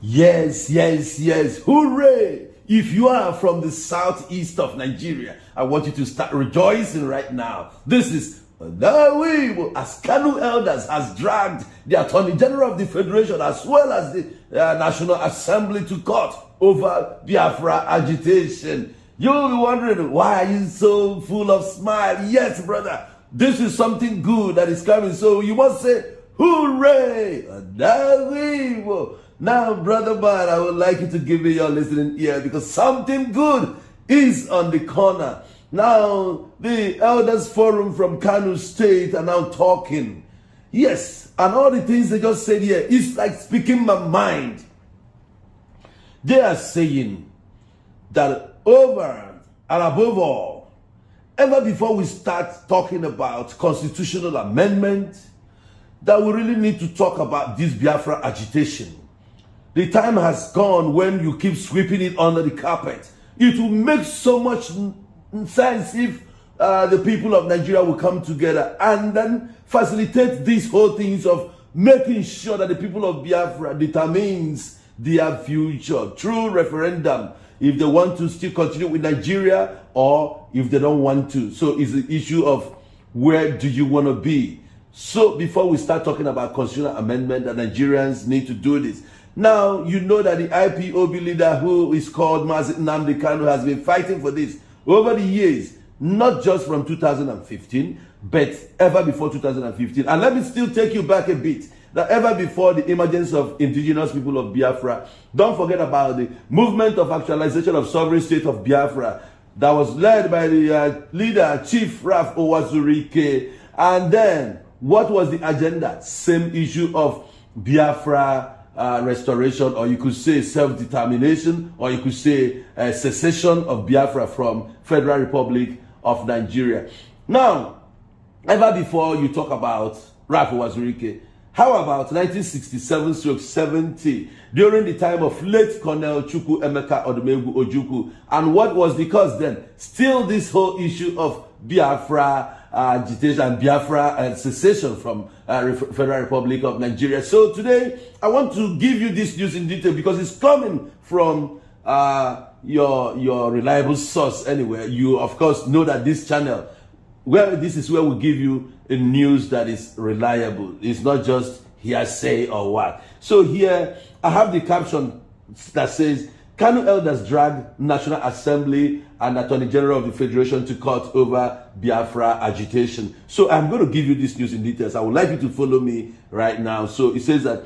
Yes, yes, yes. Hooray! If you are from the southeast of Nigeria, I want you to start rejoicing right now. This is the way as Kanu elders has dragged the Attorney General of the Federation as well as the National Assembly to court over Biafra agitation. You'll be wondering, why are you so full of smile? Yes, brother, this is something good that is coming. So you must say, hooray! Now, brother man, I would like you to give me your listening ear because something good is on the corner. Now, the Elders Forum from Kano State are now talking. Yes, and all the things they just said here is like speaking my mind. They are saying that over and above all, ever before we start talking about constitutional amendment, that we really need to talk about this Biafra agitation. The time has gone when you keep sweeping it under the carpet. It will make so much sense if the people of Nigeria will come together and then facilitate these whole things of making sure that the people of Biafra determines their future through referendum, if they want to still continue with Nigeria or if they don't want to. So it's the issue of where do you want to be. So before we start talking about constitutional amendment, that Nigerians need to do this. Now, you know that the IPOB leader who is called Mazi Nnamdi Kanu has been fighting for this over the years, not just from 2015, but ever before 2015. And let me still take you back a bit, that ever before the emergence of indigenous people of Biafra, don't forget about the movement of actualization of sovereign state of Biafra that was led by the leader, Chief Raf Owazurike. And then, what was the agenda? Same issue of Biafra restoration, or you could say self-determination, or you could say secession of Biafra from Federal Republic of Nigeria. Now, ever before you talk about Raf Owazurike, how about 1967-70, during the time of late Colonel Chukwu Emeka Odumegwu Ojukwu? And what was the cause then? Still this whole issue of Biafra agitation and Biafra secession from Federal Republic of Nigeria. So today, I want to give you this news in detail because it's coming from your reliable source anyway. You, of course, know that this channel, this is where we give you a news that is reliable. It's not just hearsay or what. So here, I have the caption that says, Kanu elders drag National Assembly and Attorney General of the Federation to court over Biafra agitation. So I'm going to give you this news in details. I would like you to follow me right now. So it says that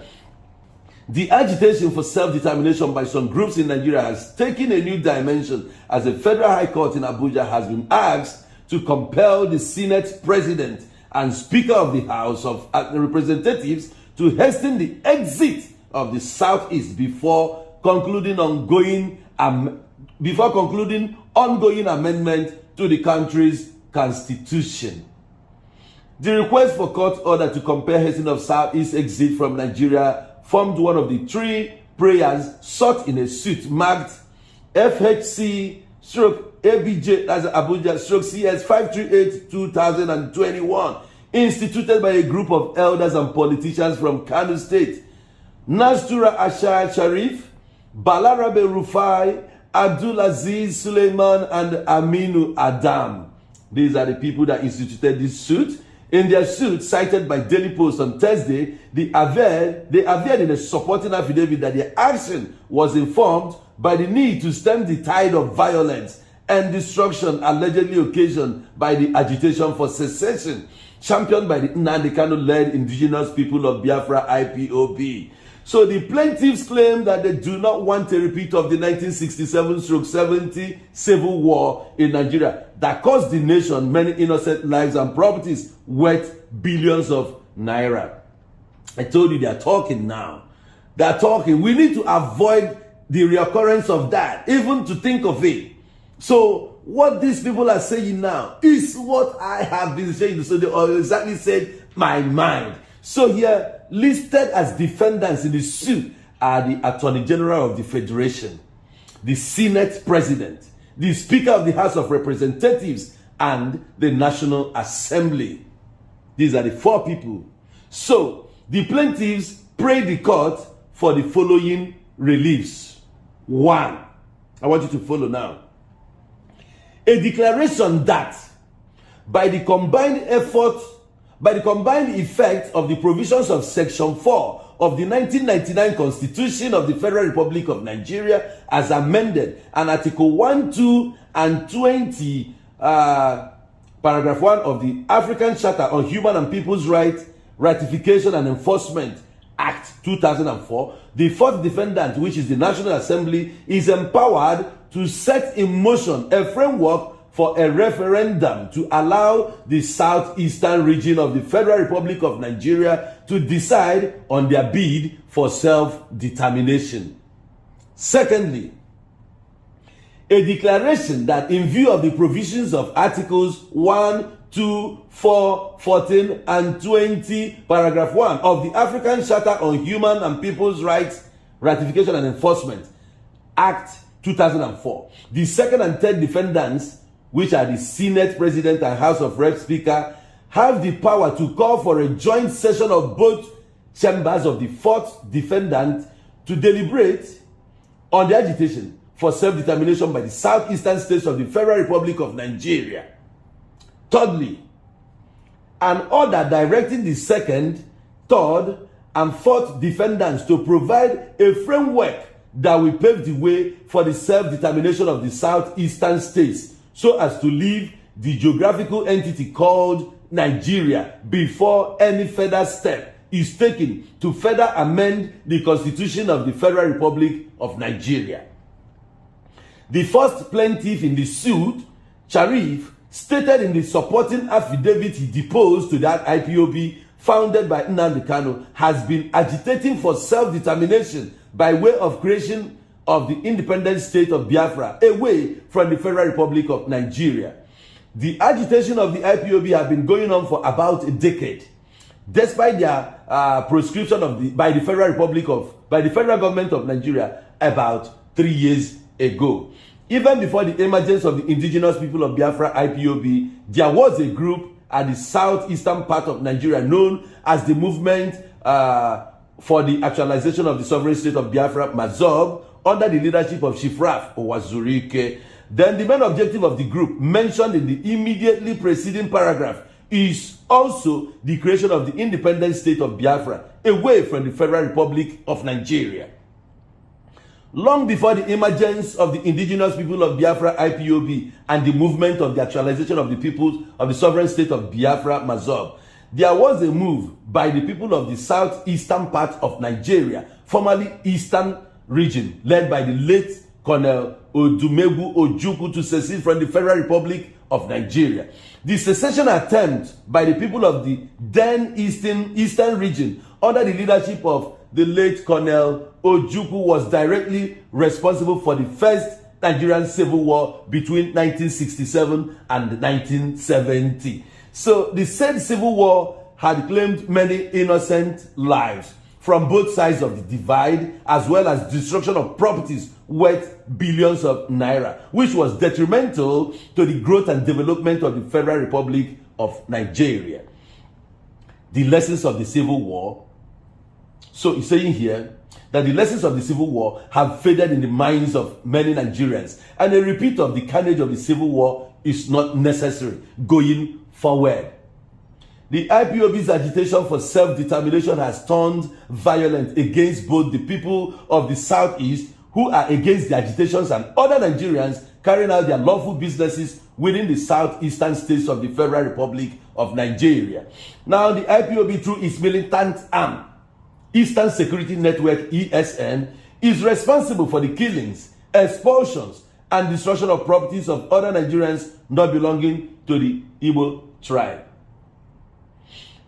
the agitation for self-determination by some groups in Nigeria has taken a new dimension as the Federal High Court in Abuja has been asked to compel the Senate President and Speaker of the House of Representatives to hasten the exit of the Southeast before concluding ongoing amendment to the country's constitution. The request for court order to compel hastening of Southeast exit from Nigeria formed one of the three prayers sought in a suit marked FHC/ABJ, that's Abuja/CS 538/2021, instituted by a group of elders and politicians from Kano State. Nastura Ashar Sharif, Balarabe Rufai, Abdul Aziz Suleiman, and Aminu Adam. These are the people that instituted this suit. In their suit, cited by Daily Post on Thursday, they averred in a supporting affidavit that their action was informed by the need to stem the tide of violence and destruction allegedly occasioned by the agitation for secession, championed by the Nnamdi Kanu-led indigenous people of Biafra IPOB. So the plaintiffs claim that they do not want a repeat of the 1967-70 civil war in Nigeria that cost the nation many innocent lives and properties worth billions of naira. I told you they are talking now. They are talking. We need to avoid the reoccurrence of that, even to think of it. So what these people are saying now is what I have been saying. So they all exactly said my mind. So here, listed as defendants in the suit are the Attorney General of the Federation, the Senate President, the Speaker of the House of Representatives, and the National Assembly. These are the four people. So, the plaintiffs prayed the court for the following reliefs. 1. I want you to follow now. A declaration that by the combined effect of the provisions of Section 4 of the 1999 Constitution of the Federal Republic of Nigeria as amended, and Article 1, 2, and 20, Paragraph 1 of the African Charter on Human and People's Rights, Ratification and Enforcement Act 2004, the fourth defendant, which is the National Assembly, is empowered to set in motion a framework for a referendum to allow the southeastern region of the Federal Republic of Nigeria to decide on their bid for self-determination. Secondly, a declaration that in view of the provisions of Articles 1, 2, 4, 14, and 20, Paragraph 1 of the African Charter on Human and People's Rights, Ratification and Enforcement Act 2004, the second and third defendants, which are the Senate President and House of Reps Speaker, have the power to call for a joint session of both chambers of the fourth defendant to deliberate on the agitation for self-determination by the southeastern states of the Federal Republic of Nigeria. Thirdly, an order directing the second, third, and fourth defendants to provide a framework that will pave the way for the self-determination of the southeastern states so as to leave the geographical entity called Nigeria before any further step is taken to further amend the Constitution of the Federal Republic of Nigeria. The first plaintiff in the suit, Sharif, stated in the supporting affidavit he deposed to that IPOB founded by Nnamdi Kanu, has been agitating for self-determination by way of creation of the independent state of Biafra away from the Federal Republic of Nigeria. The agitation of the IPOB have been going on for about a decade, despite their proscription by the Federal Government of Nigeria about 3 years ago. Even before the emergence of the indigenous people of Biafra IPOB, there was a group at the southeastern part of Nigeria known as the Movement for the Actualization of the Sovereign State of Biafra, MAZOB, under the leadership of Shifraf Owazurike. Then the main objective of the group, mentioned in the immediately preceding paragraph, is also the creation of the independent state of Biafra away from the Federal Republic of Nigeria. Long before the emergence of the indigenous people of Biafra IPOB and the movement of the actualization of the peoples of the sovereign state of Biafra MAZOB, there was a move by the people of the southeastern part of Nigeria, formerly Eastern region, led by the late Colonel Odumegwu Ojukwu, to secede from the Federal Republic of Nigeria. The secession attempt by the people of the then Eastern region under the leadership of the late Colonel Ojukwu was directly responsible for the first Nigerian civil war between 1967 and 1970. So the said civil war had claimed many innocent lives from both sides of the divide, as well as destruction of properties worth billions of naira, which was detrimental to the growth and development of the Federal Republic of Nigeria. The lessons of the Civil War. So he's saying here that the lessons of the Civil War have faded in the minds of many Nigerians, and a repeat of the carnage of the Civil War is not necessary going forward. The IPOB's agitation for self-determination has turned violent against both the people of the Southeast, who are against the agitations, and other Nigerians carrying out their lawful businesses within the southeastern states of the Federal Republic of Nigeria. Now, the IPOB, through its militant arm, Eastern Security Network, ESN, is responsible for the killings, expulsions, and destruction of properties of other Nigerians not belonging to the Igbo tribe.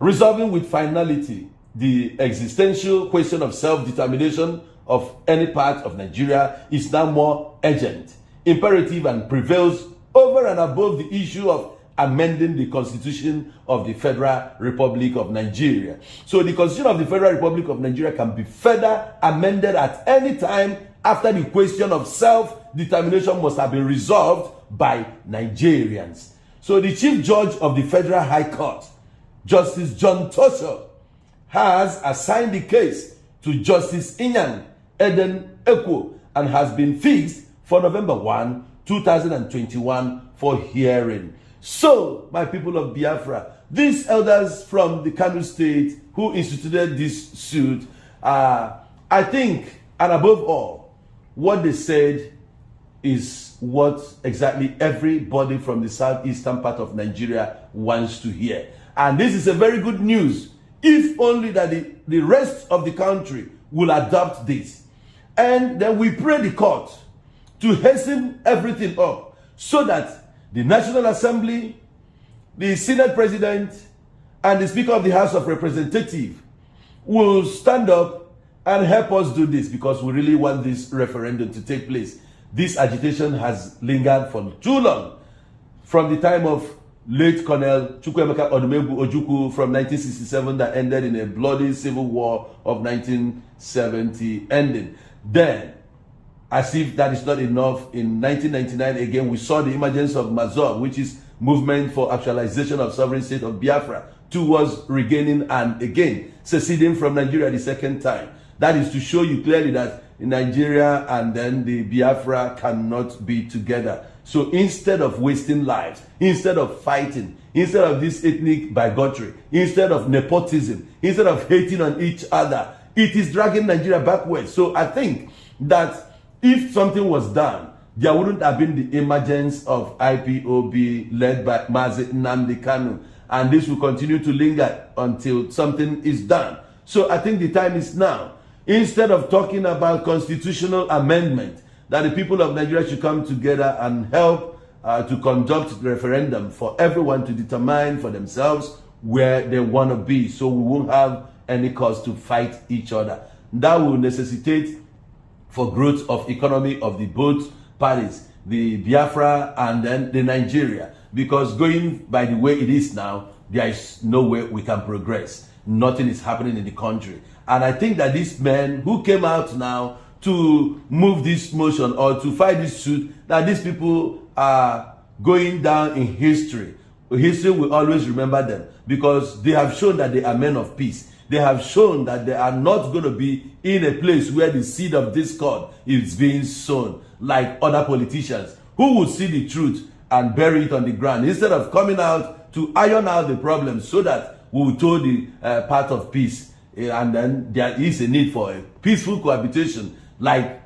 Resolving with finality the existential question of self-determination of any part of Nigeria is now more urgent, imperative, and prevails over and above the issue of amending the Constitution of the Federal Republic of Nigeria. So the Constitution of the Federal Republic of Nigeria can be further amended at any time after the question of self-determination must have been resolved by Nigerians. So the Chief Judge of the Federal High Court, Justice John Tosho, has assigned the case to Justice Inyan Eden equo and has been fixed for November 1, 2021 for hearing. So, my people of Biafra, these elders from the Kano state who instituted this suit, I think, and above all, what they said is what exactly everybody from the southeastern part of Nigeria wants to hear. And this is a very good news, if only that the rest of the country will adopt this. And then we pray the court to hasten everything up so that the National Assembly, the Senate President, and the Speaker of the House of Representatives will stand up and help us do this, because we really want this referendum to take place. This agitation has lingered for too long, from the time of late Colonel Chukwuemeka Odumegwu Ojukwu from 1967 that ended in a bloody civil war of 1970 ending. Then, as if that is not enough, in 1999 again we saw the emergence of Mazor, which is Movement for Actualization of Sovereign State of Biafra, towards regaining and again seceding from Nigeria the second time. That is to show you clearly that Nigeria and then the Biafra cannot be together. So instead of wasting lives, instead of fighting, instead of this ethnic bigotry, instead of nepotism, instead of hating on each other, it is dragging Nigeria backwards. So I think that if something was done, there wouldn't have been the emergence of IPOB led by Mazi Nnamdi Kanu. And this will continue to linger until something is done. So I think the time is now. Instead of talking about constitutional amendment, that the people of Nigeria should come together and help to conduct the referendum for everyone to determine for themselves where they want to be, so we won't have any cause to fight each other. That will necessitate for growth of economy of the both parties, the Biafra and then the Nigeria. Because going by the way it is now, there is no way we can progress. Nothing is happening in the country. And I think that these men who came out now to move this motion or to fight this suit, that these people are going down in history. History will always remember them, because they have shown that they are men of peace. They have shown that they are not going to be in a place where the seed of discord is being sown, like other politicians who would see the truth and bury it on the ground, instead of coming out to iron out the problems so that we will toe the path of peace. And then there is a need for a peaceful cohabitation, like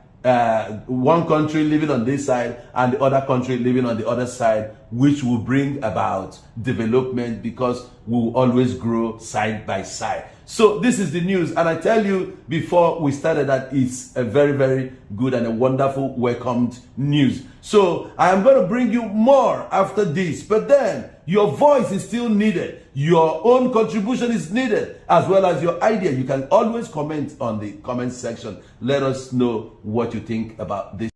one country living on this side and the other country living on the other side, which will bring about development, because we will always grow side by side. So this is the news, and I tell you before we started that it's a very, very good and a wonderful welcomed news. So I am going to bring you more after this, but then your voice is still needed. Your own contribution is needed, as well as your idea. You can always comment on the comment section. Let us know what you think about this.